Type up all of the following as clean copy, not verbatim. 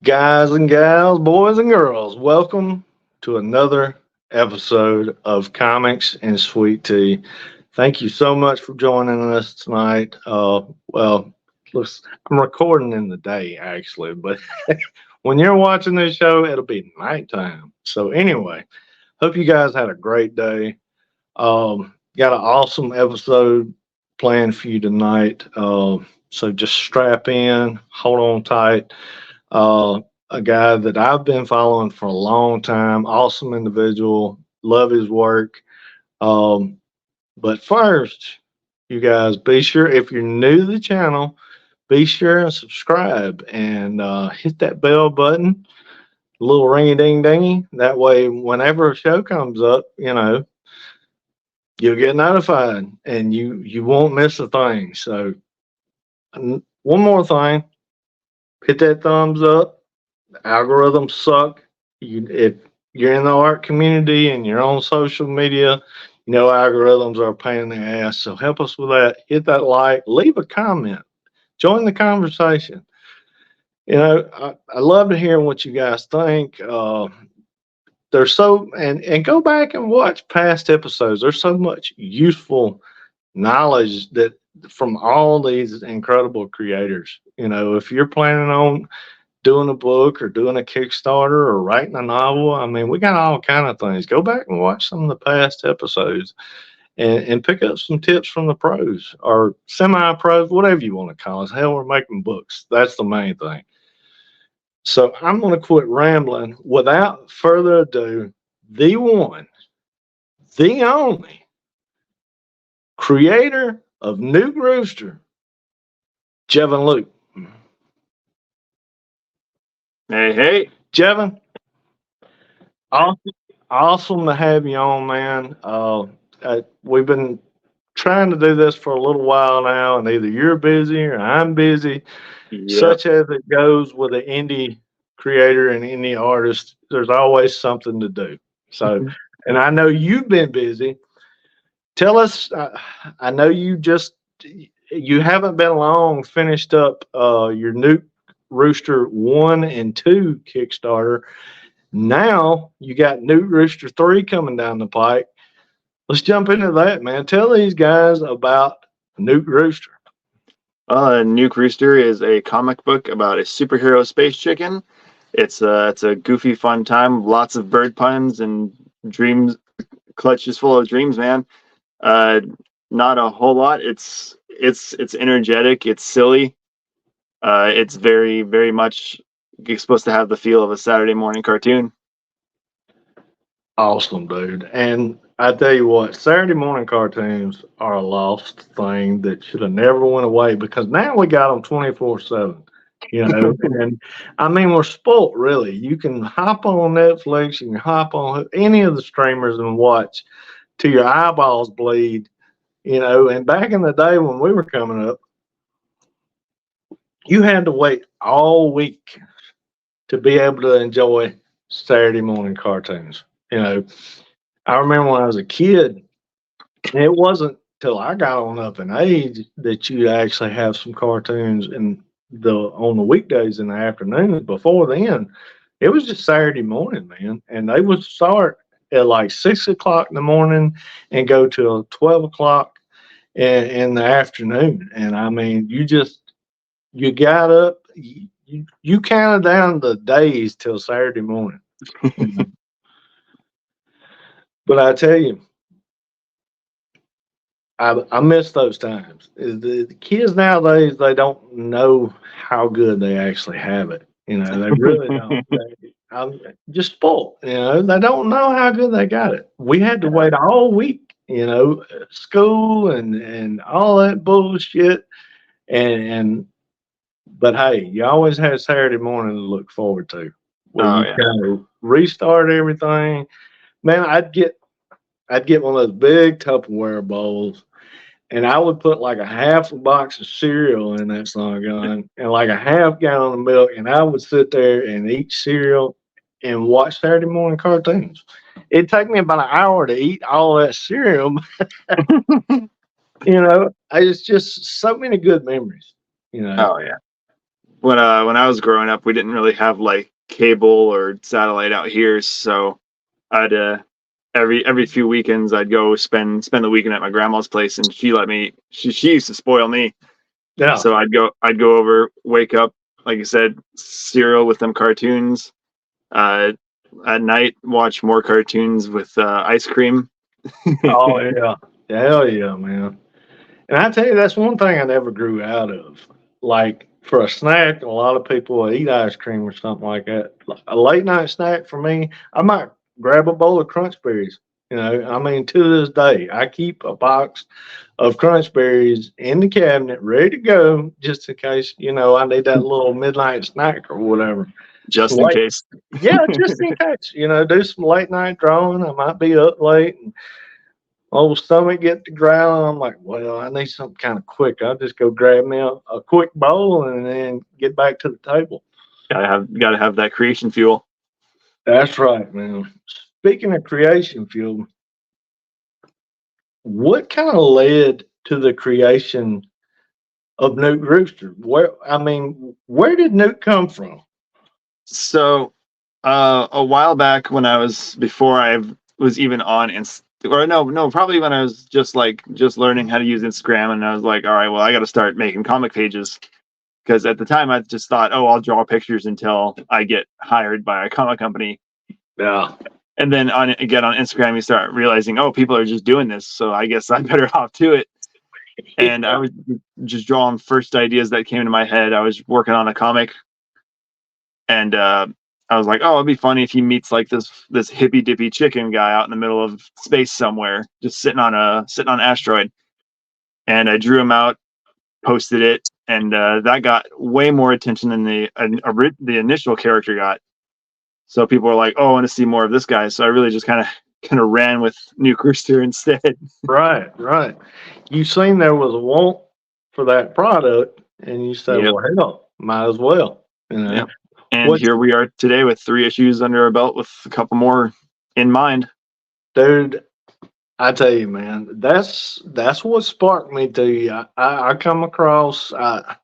Guys and gals, boys and girls, welcome to another episode of Comics and Sweet Tea. Thank you so much for joining us tonight. Looks, I'm recording in the day actually, but when you're watching this show, it'll be nighttime. So anyway, hope you guys had a great day. Got an awesome episode planned for you tonight. So just strap in, hold on tight. A guy that I've been following for a long time, awesome individual, love his work. But first, you guys, be sure if you're new to the channel, be sure and subscribe and hit that bell button, little ringy ding dingy. That way, whenever a show comes up, you'll get notified and you won't miss a thing. So, one more thing, hit that thumbs up. The algorithms suck. If you're in the art community and you're on social media, algorithms are a pain in the ass. So help us with that. Hit that like, leave a comment, join the conversation. I love to hear what you guys think. There's and go back and watch past episodes. There's so much useful knowledge that from all these incredible creators. If you're planning on doing a book or doing a Kickstarter or writing a novel, I mean, we got all kind of things. Go back and watch some of the past episodes and pick up some tips from the pros or semi-pros, whatever you want to call us. Hell, we're making books. That's the main thing. So I'm going to quit rambling. Without further ado, the one, the only creator of Nuke Rooster, Jevin Loop. Hey, Jevin, awesome to have you on, man. We've been trying to do this for a little while now, and either you're busy or I'm busy. yep. Such as it goes with an indie creator and indie artist, there's always something to do. So, and I know you've been busy. Tell us, I know you haven't been long finished up your Nuke Rooster 1 and 2 Kickstarter. Now you got Nuke Rooster 3 coming down the pike. Let's jump into that, man. Tell these guys about Nuke Rooster. Nuke Rooster is a comic book about a superhero space chicken. It's a goofy, fun time. Lots of bird puns and dreams. Clutch is full of dreams, man. Not a whole lot. It's energetic. It's silly. It's very, very much supposed to have the feel of a Saturday morning cartoon. Awesome, dude. And I tell you what, Saturday morning cartoons are a lost thing that should have never went away because now we got them 24/7. And I mean, we're spoilt, really. You can hop on Netflix, you can hop on any of the streamers and watch till your eyeballs bleed. And back in the day when we were coming up, you had to wait all week to be able to enjoy Saturday morning cartoons. I remember when I was a kid, it wasn't till I got on up in age that you actually have some cartoons on the weekdays in the afternoons. Before then, it was just Saturday morning, man, and they would start at like 6 o'clock in the morning and go till 12 o'clock in the afternoon. And I mean, you got up, you counted down the days till Saturday morning. But I tell you, I miss those times. The kids nowadays, they don't know how good they actually have it. They really don't. I'm just spoiled. They don't know how good they got it. We had to wait all week. School and all that bullshit. But hey, you always had Saturday morning to look forward to. Kind of restart everything. Man, I'd get one of those big Tupperware bowls, and I would put like a half a box of cereal in that son gun and like a half gallon of milk, and I would sit there and eat cereal and watch Saturday morning cartoons. It'd take me about an hour to eat all that cereal. It's just so many good memories. Oh yeah. when I was growing up, we didn't really have like cable or satellite out here, so I'd every few weekends I'd go spend the weekend at my grandma's place, and she let me. She used to spoil me, Yeah. so I'd go over, wake up, like I said, cereal with them cartoons. Uh, at night, watch more cartoons with ice cream. Oh yeah. Hell yeah, man. And I tell you, that's one thing I never grew out of. Like for a snack, a lot of people will eat ice cream or something like that. A late night snack for me, I might grab a bowl of Crunch Berries. I mean, to this day, I keep a box of Crunch Berries in the cabinet, ready to go, just in case, I need that little midnight snack or whatever. Just in Late, case. yeah, just in case, do some late night drawing. I might be up late and old stomach get to growling. I'm like, well, I need something kind of quick. I'll just go grab me a quick bowl and then get back to the table. Gotta have that creation fuel. That's right, man. Speaking of creation fuel, what kind of led to the creation of Nuke Rooster? Where did Nuke come from? So, a while back when before I was even on or no, probably when I was just learning how to use Instagram, and I was like, all right, well, I got to start making comic pages, because at the time I just thought, oh, I'll draw pictures until I get hired by a comic company. Yeah. And then on Instagram, you start realizing, oh, people are just doing this, so I guess I'm better off to it. And I was just drawing first ideas that came into my head. I was working on a comic, and I was like, oh, it'd be funny if he meets like this hippy dippy chicken guy out in the middle of space somewhere, just sitting on an asteroid. And I drew him out, posted it, and that got way more attention than the initial character got. So people were like, oh, I want to see more of this guy. So I really just kind of ran with Nuke Rooster instead. Right, right. You seen there was a want for that product, and you said, Yep. well, hell, might as well. Yep. And What, here we are today with 3 issues under our belt, with a couple more in mind. dude? I tell you, man, that's what sparked me to you. I come across, how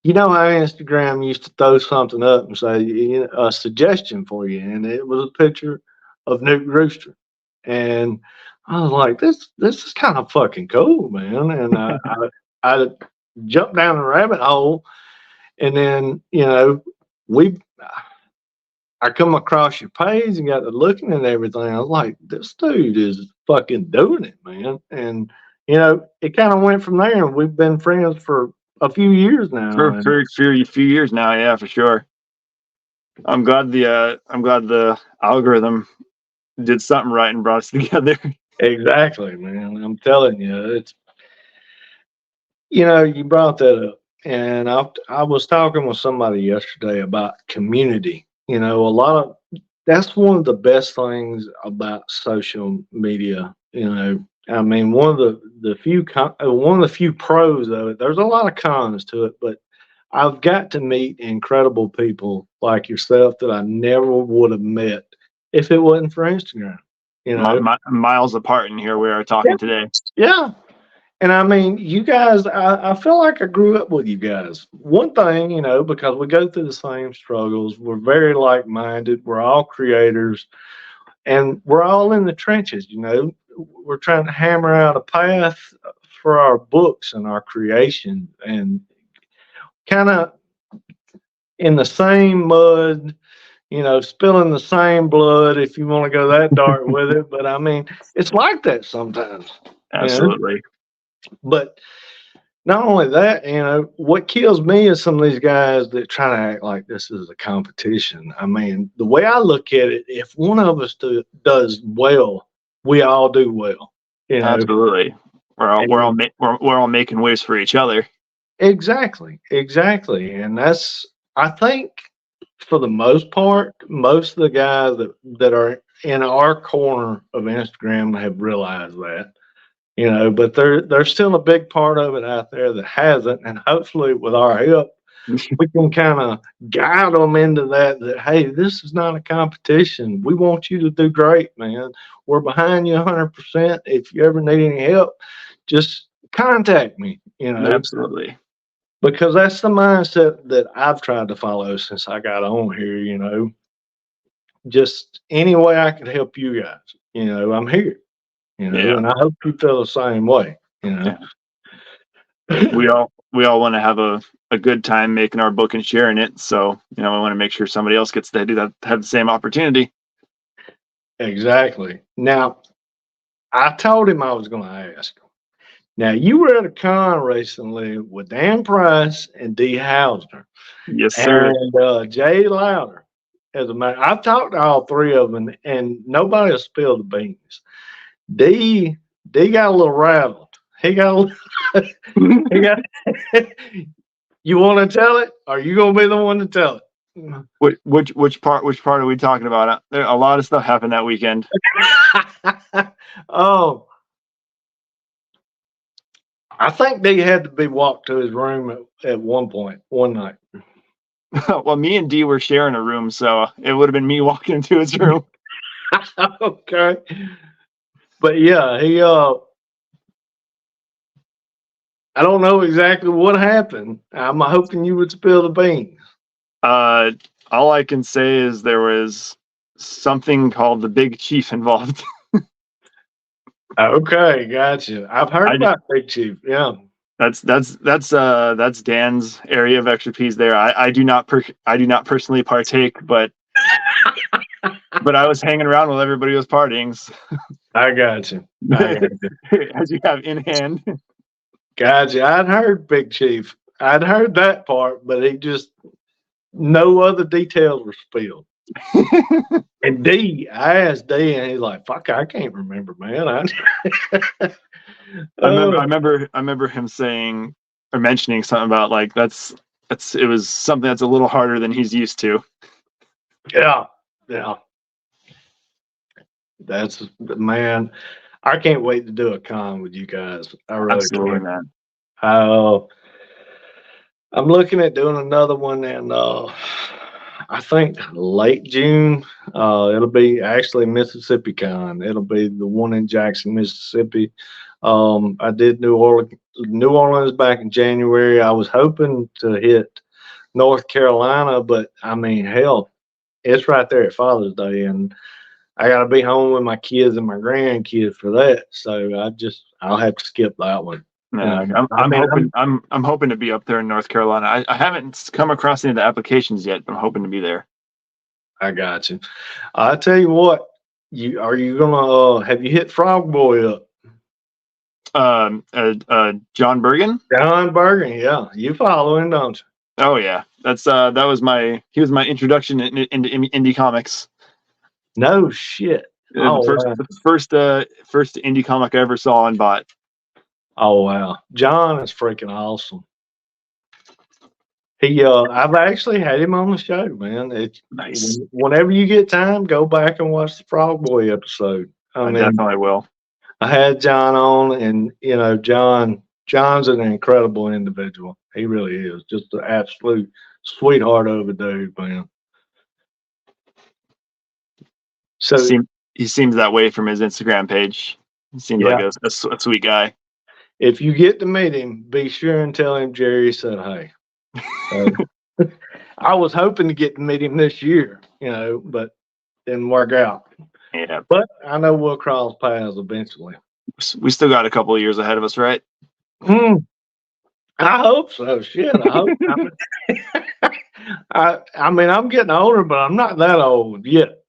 Instagram used to throw something up and say, a suggestion for you, and it was a picture of Nuke Rooster, and I was like, this is kind of fucking cool, man, and I jumped down the rabbit hole, and then we I come across your page and got to looking and everything. I was like, this dude is fucking doing it, man. And it kind of went from there. And we've been friends for a few years now. For And a few years now, yeah, for sure. I'm glad the algorithm did something right and brought us together. exactly, man. I'm telling you, you brought that up. And I was talking with somebody yesterday about community. That's one of the best things about social media. I mean, one of the few pros of it. There's a lot of cons to it, but I've got to meet incredible people like yourself that I never would have met if it wasn't for Instagram. Miles apart, and here we are talking today. Yeah. And I mean, you guys, I feel like I grew up with you guys. One thing, because we go through the same struggles, we're very like minded, we're all creators, and we're all in the trenches. We're trying to hammer out a path for our books and our creation, and kind of in the same mud, spilling the same blood, if you want to go that dark with it. But I mean, it's like that sometimes. Absolutely. But not only that, what kills me is some of these guys that try to act like this is a competition. I mean, the way I look at it, if one of us does well, we all do well. Absolutely. We're all making waves for each other. Exactly, and I think for the most part, most of the guys that are in our corner of Instagram have realized that. But there's still a big part of it out there that hasn't, and hopefully with our help, we can kind of guide them into that, hey, this is not a competition. We want you to do great, man. We're behind you 100%. If you ever need any help, just contact me. Absolutely. because that's the mindset that I've tried to follow since I got on here. Just any way I can help you guys. I'm here. Yeah. And I hope you feel the same way. Yeah. We all want to have a good time making our book and sharing it. So, we want to make sure somebody else gets to do that, have the same opportunity. Exactly. Now, I told him I was going to ask him. Now, you were at a con recently with Dan Price and Dee Hausner Yes, sir. and Jay Louder. As a matter, I've talked to all three of them, and nobody has spilled the beans. D got a little rattled. He got a little, he got. You want to tell it? Or are you gonna be the one to tell it? Which part are we talking about? There a lot of stuff happened that weekend. Oh, I think they had to be walked to his room at one point, one night. Well, me and Dee were sharing a room, so it would have been me walking into his room. Okay. But yeah, I don't know exactly what happened. I'm hoping you would spill the beans. All I can say is there was something called the Big Chief involved. Okay, gotcha. I've heard about Big Chief. Yeah. That's Dan's area of expertise there. I do not personally partake, but I was hanging around while everybody was partying. So. I got you. As you have in hand. Gotcha. I'd heard Big Chief. I'd heard that part, but he just no other details were spilled. And I asked D, and he's like, "Fuck, I can't remember, man." I remember him saying or mentioning something about like it was something that's a little harder than he's used to. Yeah. That's man. I can't wait to do a con with you guys. I really Absolutely, can't. Man. I'm looking at doing another one in I think late June. It'll be actually Mississippi Con. It'll be the one in Jackson, Mississippi. I did New Orleans back in January. I was hoping to hit North Carolina, but I mean, hell, it's right there at Father's Day, and I got to be home with my kids and my grandkids for that. So I'll have to skip that one. Yeah, I'm hoping to be up there in North Carolina. I haven't come across any of the applications yet, but I'm hoping to be there. I got you. I tell you what, are you gonna have you hit Frog Boy up? John Bergen. John Bergen, yeah, you follow him, don't you? Oh yeah, he was my introduction into indie comics. No shit. The first indie comic I ever saw and bought. Oh wow, John is freaking awesome. I've actually had him on the show, man. It's nice. Whenever you get time, go back and watch the Frog Boy episode. I definitely will. I had John on, and John's an incredible individual. He really is, just an absolute sweetheart of a dude, man. So he seems that way from his Instagram page. He seems like a sweet guy. If you get to meet him, be sure and tell him Jerry said hey. I was hoping to get to meet him this year, but didn't work out. Yeah. But I know we'll cross paths eventually. We still got a couple of years ahead of us, right? I hope so. Shit, I hope. I mean, I'm getting older, but I'm not that old yet.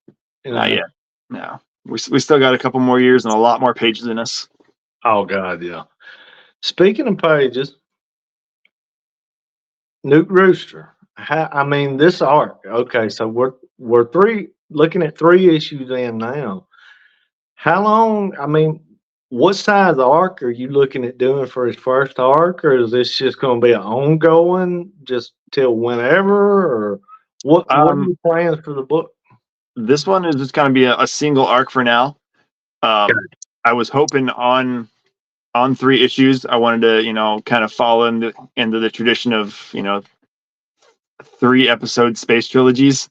Not yet. No. We still got a couple more years and a lot more pages in us. Oh, God, yeah. Speaking of pages, Nuke Rooster. This arc. Okay, so we're looking at 3 issues in now. How long? What size arc are you looking at doing for his first arc, or is this just going to be an ongoing, just till whenever, or what are your plans for the book? This one is just going to be a single arc for now. I was hoping on 3 issues. I wanted to, kind of follow into the tradition of, 3 episode space trilogies.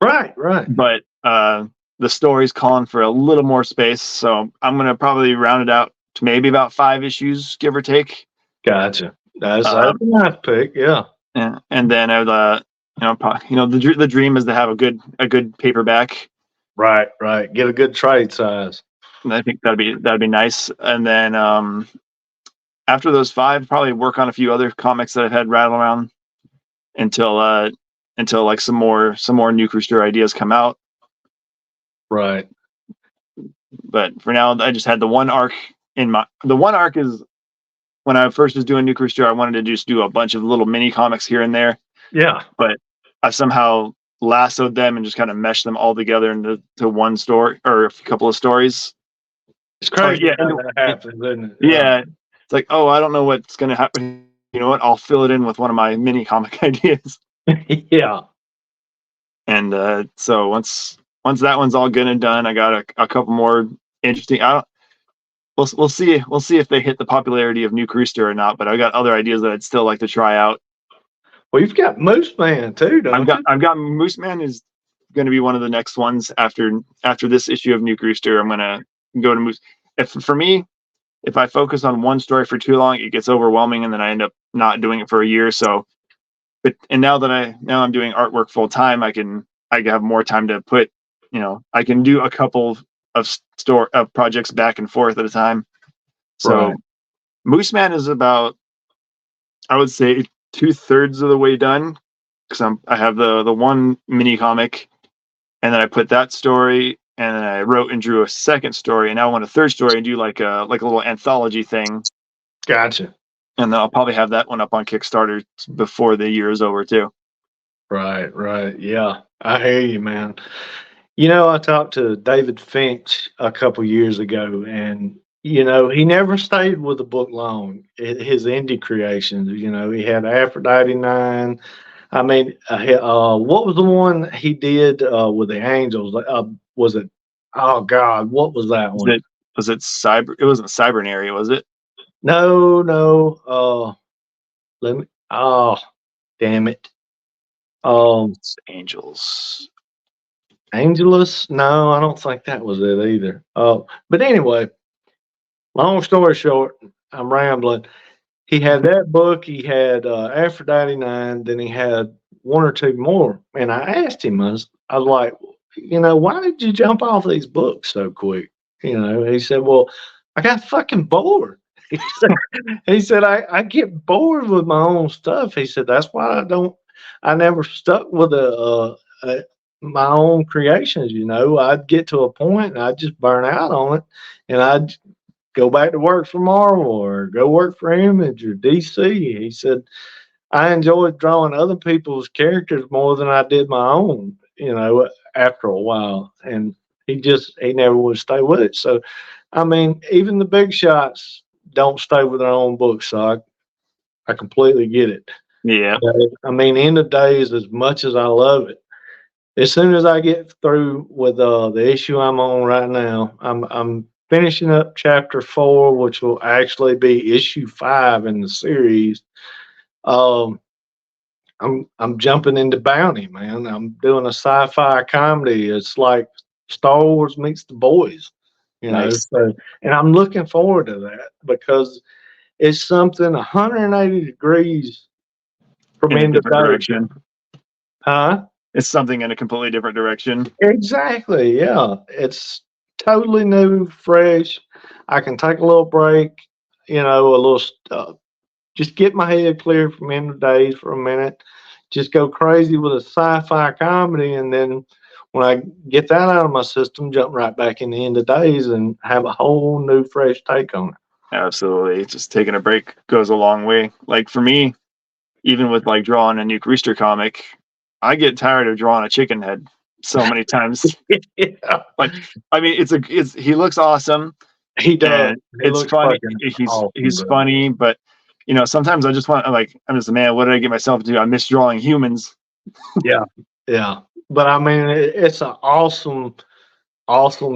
Right. But the story's calling for a little more space, so I'm going to probably round it out to maybe about 5 issues, give or take. Gotcha. That's a nice pick. Yeah. Yeah, and then I would, the dream is to have a good paperback. Right. Get a good trade size. And I think that'd be nice. And then after those 5, probably work on a few other comics that I've had rattle around until like some more Nuke Rooster ideas come out. Right. But for now, I just had the one arc the one arc is when I first was doing Nuke Rooster, I wanted to just do a bunch of little mini comics here and there. Yeah. But I somehow lassoed them and just kind of meshed them all together into one story or a couple of stories. It's crazy how that happens, isn't it? Yeah. It's like, oh, I don't know what's going to happen. You know what? I'll fill it in with one of my mini comic ideas. Yeah. And so once that one's all good and done, I got a couple more interesting. We'll see if they hit the popularity of Nuke Rooster or not. But I got other ideas that I'd still like to try out. Well, you've got Moose Man too, don't you? I've got Moose Man is going to be one of the next ones after this issue of Nuke Rooster. I'm going to go to Moose. For me, if I focus on one story for too long, it gets overwhelming, and then I end up not doing it for a year. So, and now I'm doing artwork full time, I have more time to put. I can do a couple of projects back and forth at a time. So, right. Moose Man is about, I would say, 2/3 of the way done, because I have the one mini comic, and then I put that story, and then I wrote and drew a second story, and now I want a third story and do like a little anthology thing. Gotcha. And then I'll probably have that one up on Kickstarter before the year is over too. Right. Yeah, I hear you, man. I talked to David Finch a couple years ago, and he never stayed with the book long. His indie creations, he had Aphrodite 9. I mean, what was the one he did with the angels? Was it? Oh God, what was that one? Was it Cyber? It wasn't Cybernary, was it? No. Let me. Oh, damn it. Angels. Angelus? No, I don't think that was it either. But anyway, long story short, I'm rambling. He had that book. He had Aphrodite 9. Then he had one or two more. And I asked him, I was like, why did you jump off these books so quick? He said, well, I got fucking bored. He said, I get bored with my own stuff. He said, that's why I never stuck with my own creations. I'd get to a point and I'd just burn out on it, and I'd go back to work for Marvel or go work for Image or DC. He said, I enjoyed drawing other people's characters more than I did my own, after a while. And he never would stay with it. So, I mean, even the big shots don't stay with their own books. So I completely get it. Yeah. I mean, in the days, as much as I love it, as soon as I get through with the issue I'm on right now, I'm finishing up chapter 4, which will actually be issue 5 in the series. I'm jumping into Bounty, man. I'm doing a sci-fi comedy. It's like Star Wars meets The Boys, Nice. So, and I'm looking forward to that because it's something 180 degrees from in a different direction. Huh? It's something in a completely different direction. Exactly. Yeah. It's totally new, fresh. I can take a little break, a little just get my head clear from end of days for a minute, just go crazy with a sci-fi comedy. And then when I get that out of my system, jump right back in the end of days and have a whole new, fresh take on it. Absolutely. Just taking a break goes a long way. Like for me, even with like drawing a Nuke Rooster comic, I get tired of drawing a chicken head so many times. Yeah. Like, I mean, he looks awesome. He does. It's funny. He's funny, but sometimes I just want I'm just a man. What did I get myself into? I miss drawing humans. Yeah. But I mean, it's an awesome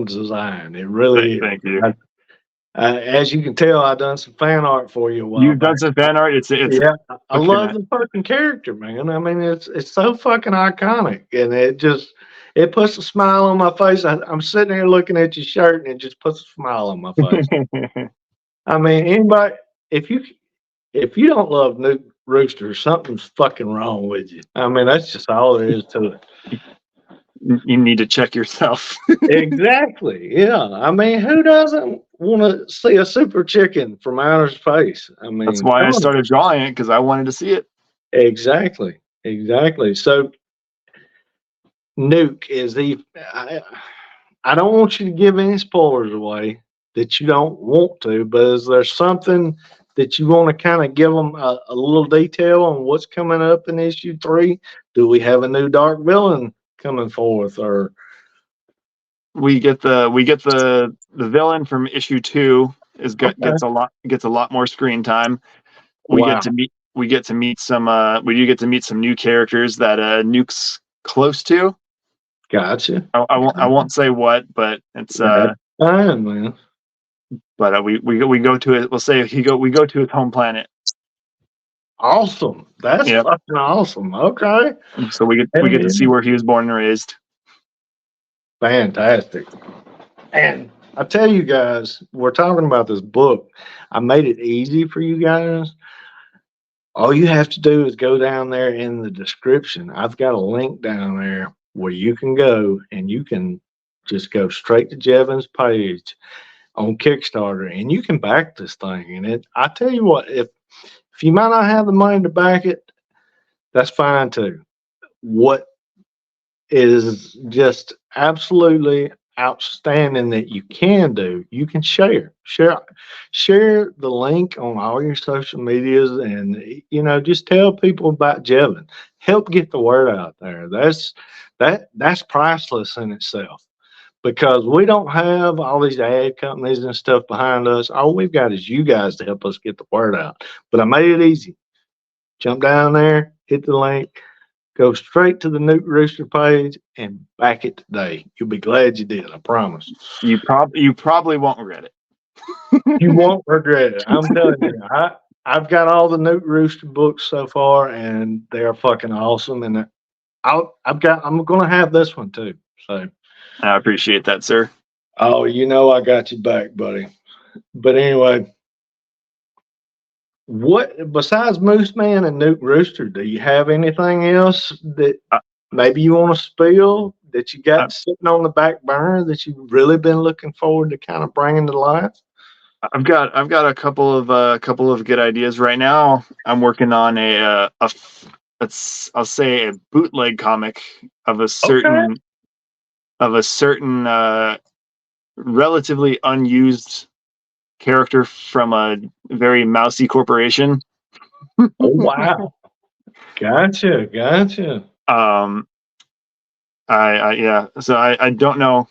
design. It really. Thank you. As you can tell, I've done some fan art for you. You've done some fan art. It's yeah. I love the fucking character, man. I mean, it's so fucking iconic, and it puts a smile on my face. I'm sitting here looking at your shirt, and it just puts a smile on my face. I mean, anybody, if if you don't love Nuke Rooster, something's fucking wrong with you. I mean, that's just all there is to it. You need to check yourself. Exactly. Yeah. I mean, who doesn't want to see a super chicken from outer space? I That's mean, why come I on. started drawing it, because I wanted to see it. Exactly. Exactly. So Nuke is I don't want you to give any spoilers away that you don't want to, but is there something that you want to kind of give them a little detail on what's coming up in issue 3? Do we have a new dark villain coming forth, or We get the villain from issue 2 okay? gets a lot more screen time. Wow, We get to meet some we do get to meet some new characters that Nuke's close to. gotcha. I won't say what, but it's That's fine, man. but we go to it. We'll say we go to his home planet. Awesome. That's Yep. fucking awesome. Okay. So we Hell get to yeah. see where he was born and raised. Fantastic. And I tell you guys, we're talking about this book. I made it easy for you guys. All you have to do is go down there in the description. I've got a link down there where you can go and you can just go straight to Jevin's page on Kickstarter and you can back this thing. And I tell you what, if you might not have the money to back it, that's fine too. What is just absolutely outstanding that you can do, you can share the link on all your social medias, and just tell people about Jevin. Help get the word out there. That's priceless in itself, because we don't have all these ad companies and stuff behind us. All we've got is you guys to help us get the word out. But I made it easy. Jump down there, hit the link, go straight to the Nuke Rooster page and back it today. You'll be glad you did, I promise. You probably won't regret it. You won't regret it. I'm telling you. I've got all the Nuke Rooster books so far, and they're fucking awesome. And I'm gonna have this one too. So, I appreciate that, sir. oh, I got you back, buddy. But anyway, what besides Moose Man and Nuke Rooster, do you have anything else that Uh, maybe you want to spill that you uh, got sitting on the back burner that you've really been looking forward to kind of bringing to life? I've got a couple of good ideas right now. I'm working on I'll say a bootleg comic of a Okay. certain relatively unused character from a very mousy corporation. Oh, wow. Gotcha. um I yeah, so I don't know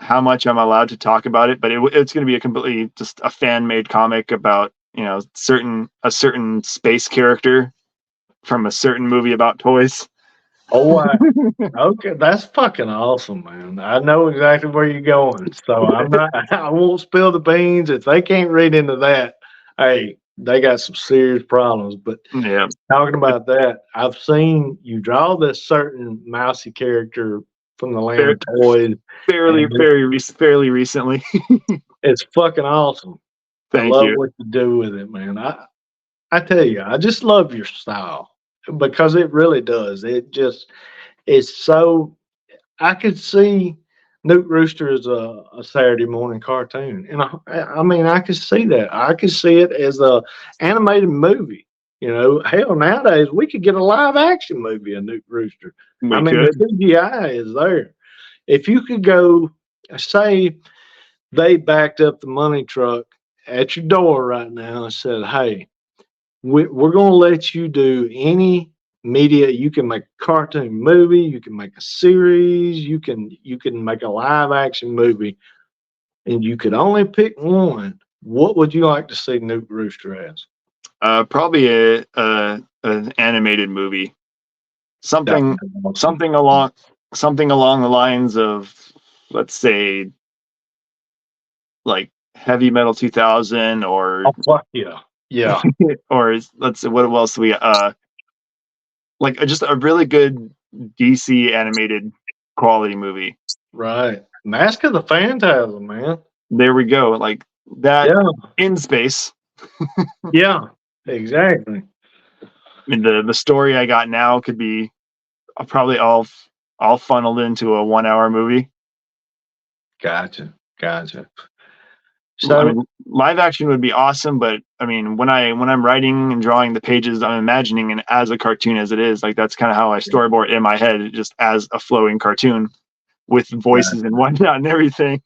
how much I'm allowed to talk about it, but it's going to be a completely just a fan made comic about a certain space character from a certain movie about toys. Oh, wow. Okay, that's fucking awesome, man. I know exactly where you're going. So I won't spill the beans. If they can't read into that, hey, they got some serious problems. But Yeah, talking about that, I've seen you draw this certain mousy character from the land fair, of toys, and fairly recently. it's fucking awesome. I Thank love you. what you do with it, man. I tell you, I just love your style because it really does. It's so, I could see Nuke Rooster as a Saturday morning cartoon, and I mean, I could see that. I could see it as a animated movie. Hell, nowadays we could get a live action movie of Nuke Rooster. I We mean, the could. CGI is there. If you could go, say they backed up the money truck at your door right now and said, "Hey, we're going to let you do any media. You can make a cartoon movie, you can make a series, you can make a live action movie, and you could only pick one. What would you like to see Nuke Rooster as?" Probably an animated movie. That Something would be awesome. something along the lines of, let's say, like Heavy Metal 2000, or Oh, fuck yeah. Yeah. let's say, what else do we like just a really good DC animated quality movie. Right. Mask of the Phantasm, man. There we go. Like that Yeah. in space. Yeah. Exactly. I mean, the story I got now could be probably all funneled into a 1 hour movie. Gotcha. I So, mean, live action would be awesome, but I mean, when I'm writing and drawing the pages, I'm imagining it as a cartoon as it is. Like that's kind of how I storyboard in my head, just as a flowing cartoon with voices and whatnot and everything.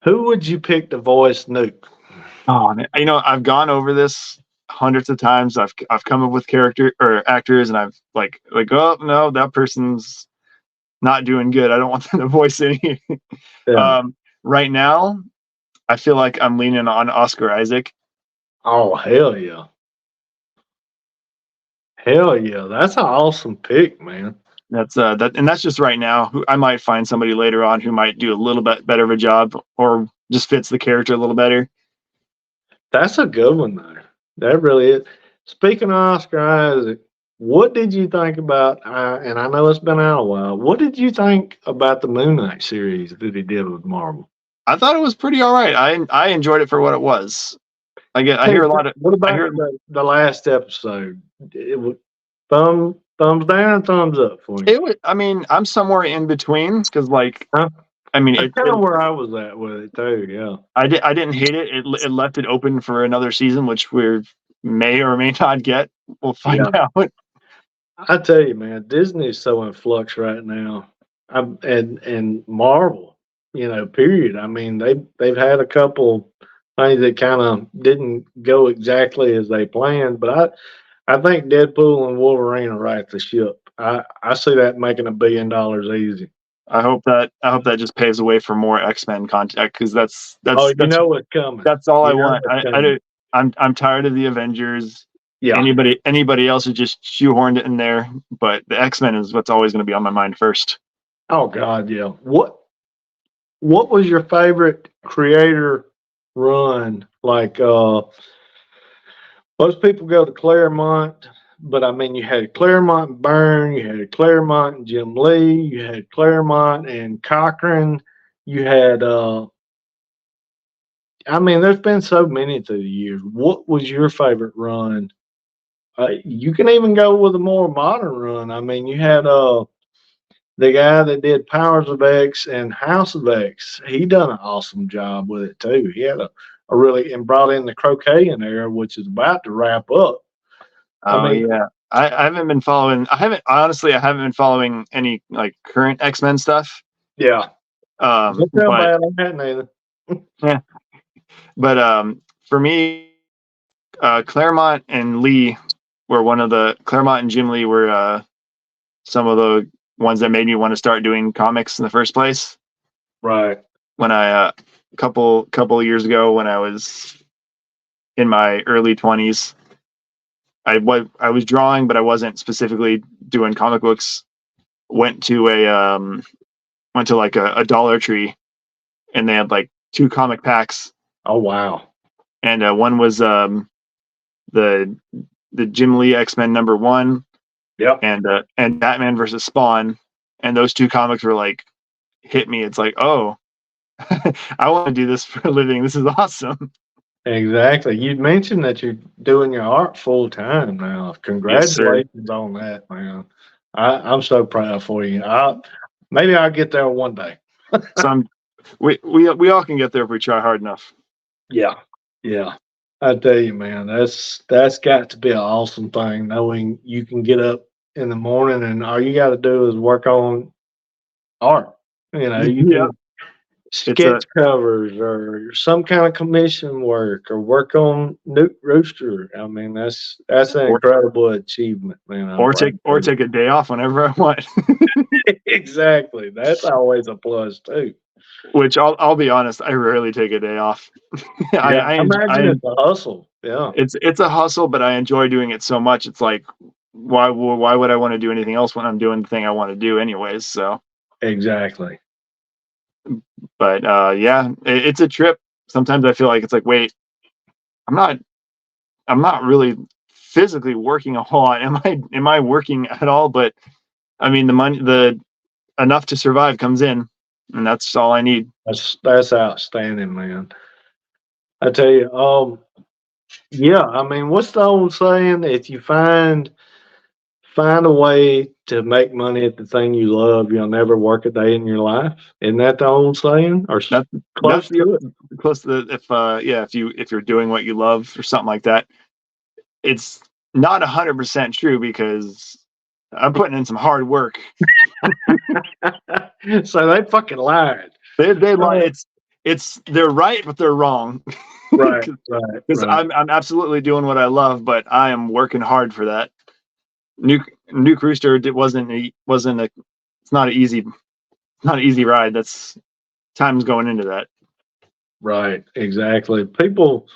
who would you pick to voice Nuke? Oh, man. I've gone over this hundreds of times. I've come up with character or actors, and I've oh no, that person's not doing good. I don't want them to voice any. Yeah. Right now, I feel like I'm leaning on Oscar Isaac. Oh, hell yeah. Hell yeah. That's an awesome pick, man. That's just right now. I might find somebody later on who might do a little bit better of a job or just fits the character a little better. That's a good one, though. That really is. Speaking of Oscar Isaac, what did you think about, and I know it's been out a while, what did you think about the Moon Knight series that he did with Marvel? I thought it was pretty all right. I enjoyed it for what it was. I hear a lot of. What I about hear. the last episode? It was thumbs down, thumbs up for you. It was. I mean, I'm somewhere in between because, Huh? I mean, That's kind of where I was at with it too. Yeah. I didn't hate it. It left it open for another season, which we may or may not get. We'll find out. I tell you, man, Disney's so in flux right now. And Marvel, period. I mean, they've had a couple things that kind of didn't go exactly as they planned, but I think Deadpool and Wolverine are right the ship. I see that making $1 billion easy. I hope that just paves the way for more X-Men content because that's Oh, you know what's coming. that's all I You know want. what's coming. I'm tired of the Avengers. Yeah. Anybody else who just shoehorned it in there, but the X-Men is what's always going to be on my mind first. Oh God, yeah. What was your favorite creator run? Like most people go to Claremont, but I mean you had Claremont and Byrne, you had Claremont and Jim Lee, you had Claremont and Cochran, you had I mean there's been so many through the years. What was your favorite run? You can even go with a more modern run. I mean you had the guy that did Powers of X and House of X, he done an awesome job with it too. He had a really and brought in the Crocaean era, which is about to wrap up. I Oh mean, yeah, I haven't been following. I haven't been following any like current X-Men stuff. yeah, don't feel But bad on that neither. yeah, but for me, Claremont and Lee were Claremont and Jim Lee were some of the ones that made me want to start doing comics in the first place. Right. When I a couple of years ago when I was in my early 20s, I was drawing, but I wasn't specifically doing comic books. Went to like a Dollar Tree, and they had like 2 comic packs, Oh wow. and one was the Jim Lee X-Men #1, Yep. and Batman versus Spawn, and those 2 comics were like hit me. It's like, oh, I want to do this for a living. This is awesome. Exactly. You mentioned that you're doing your art full time now. Yes, sir. Congratulations on that, man. I'm so proud for you. Maybe I'll get there one day. So we all can get there if we try hard enough. Yeah. Yeah. I tell you, man, that's got to be an awesome thing, knowing you can get up in the morning and all you got to do is work on art. You Yeah, can sketch covers or some kind of commission work or work on Nuke Rooster. I mean, that's an incredible achievement, man. or take a day off whenever I want. Exactly. That's always a plus too. Which I'll be honest, I rarely take a day off. I imagine it's a hustle. Yeah. It's a hustle, but I enjoy doing it so much. It's like, why would I want to do anything else when I'm doing the thing I want to do anyways? So Exactly. but yeah, it's a trip. Sometimes I feel like it's like, wait, I'm not really physically working a whole lot. Am I working at all? But I mean, the enough to survive comes in, and that's all I need. That's outstanding, man. I tell you, Yeah, I mean, what's the old saying? If you find a way to make money at the thing you love, you'll never work a day in your life. Isn't that the old saying? Or That close yep, to it? close to the, if you're doing what you love or something like that, it's not 100% true because I'm putting in some hard work. So they fucking lied. They lie. Uh, It's they're right, but they're wrong. right, right, Because right. I'm absolutely doing what I love, but I am working hard for that. Nuke Rooster wasn't a it's not an easy ride. That's time's going into that. Right, exactly. People,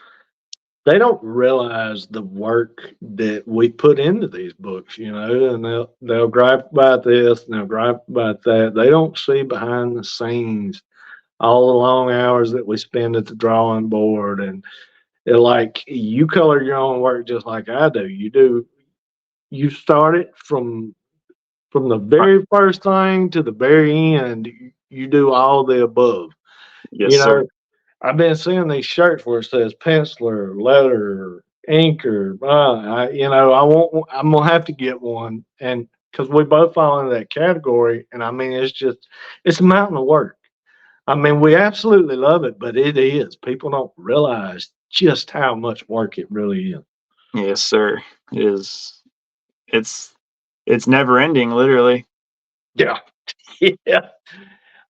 they don't realize the work that we put into these books, and they'll gripe about this and they'll gripe about that. They don't see behind the scenes all the long hours that we spend at the drawing board, and like you color your own work just like I do. You start it from the very first thing to the very end. You do all the above. Yes, You sir. know, I've been seeing these shirts where it says penciler, letter, inker. I'm gonna have to get one, and because we both fall into that category, and I mean, it's a mountain of work. I mean, we absolutely love it, but it is. People don't realize just how much work it really is. Yes, sir. It is. It's it's never ending, literally. Yeah, yeah.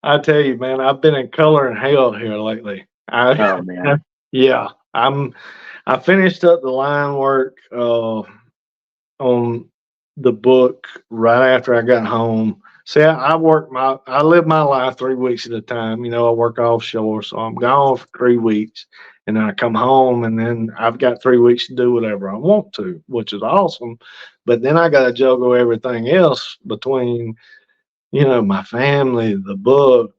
I tell you, man, I've been in color and hell here lately. Oh man, Yeah, I finished up the line work on the book right after I got home. See, I live my life 3 weeks at a time. I work offshore, so I'm gone for 3 weeks, and then I come home, and then I've got 3 weeks to do whatever I want to, which is awesome. But then I got to juggle everything else between my family, the book,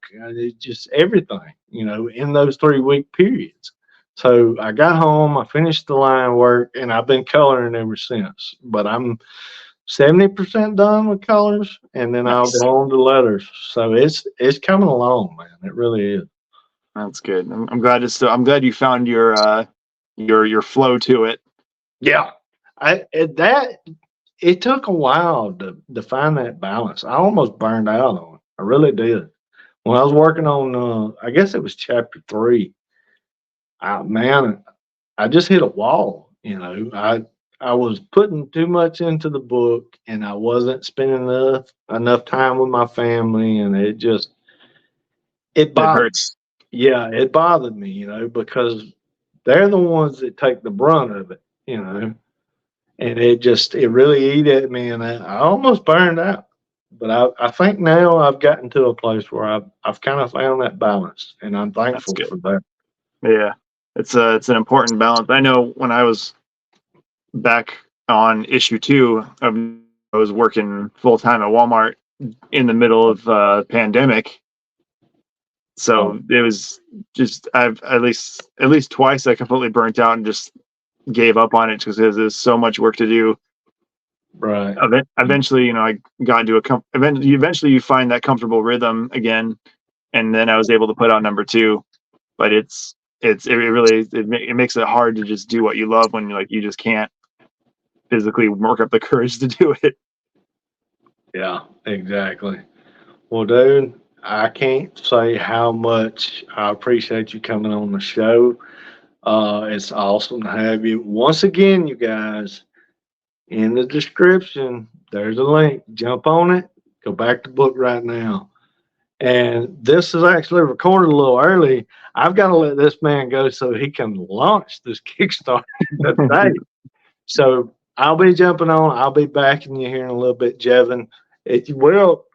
just everything, in those 3 week periods. So I got home, I finished the line work, and I've been coloring ever since. But I'm 70% done with colors, and then I'll nice. go on to letters. So it's coming along, man. It really is. That's good. I'm glad you found your flow to it. Yeah, it took a while to find that balance. I almost burned out on it. I really did. When I was working on, I guess it was chapter 3. Man, I just hit a wall. I was putting too much into the book, and I wasn't spending enough time with my family, and it It bothered. hurts. Yeah, it bothered me, because they're the ones that take the brunt of it, and it really ate at me, and I almost burned out. But I think now I've gotten to a place where I've kind of found that balance, and I'm That's thankful good. for that. Yeah, it's an important balance. I know when I was back on issue 2 of I was working full time at Walmart in the middle of pandemic. Oh, So it was just I've at least twice I completely burnt out and just gave up on it because there's so much work to do. right. Eventually, I got into eventually you find that comfortable rhythm again, and then I was able to put out number 2. But it really it makes it hard to just do what you love when you just can't physically work up the courage to do it. Yeah, exactly. Well, dude, I can't say how much I appreciate you coming on the show. It's awesome to have you. Once again, you guys, in the description, there's a link. Jump on it. Go back to book right now. And this is actually recorded a little early. I've got to let this man go so he can launch this Kickstarter today. So I'll be jumping on. I'll be backing you here in a little bit, Jevin. If you will,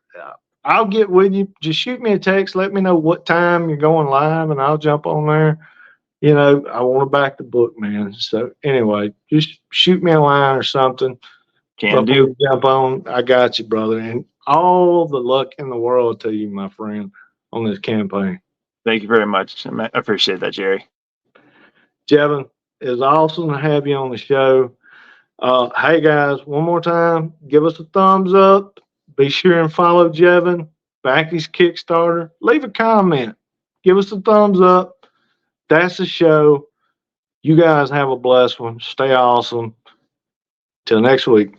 I'll get with you. Just shoot me a text. Let me know what time you're going live, and I'll jump on there. I want to back the book, man. So anyway, just shoot me a line or something Can before do. we jump on. I got you, brother, and all the luck in the world to you, my friend, on this campaign. Thank you very much. I appreciate that, Jerry. Jevin, it's awesome to have you on the show. Hey guys, one more time, give us a thumbs up. Be sure and follow Jevin, back his Kickstarter. Leave a comment. Give us a thumbs up. That's the show. You guys have a blessed one. Stay awesome. Till next week.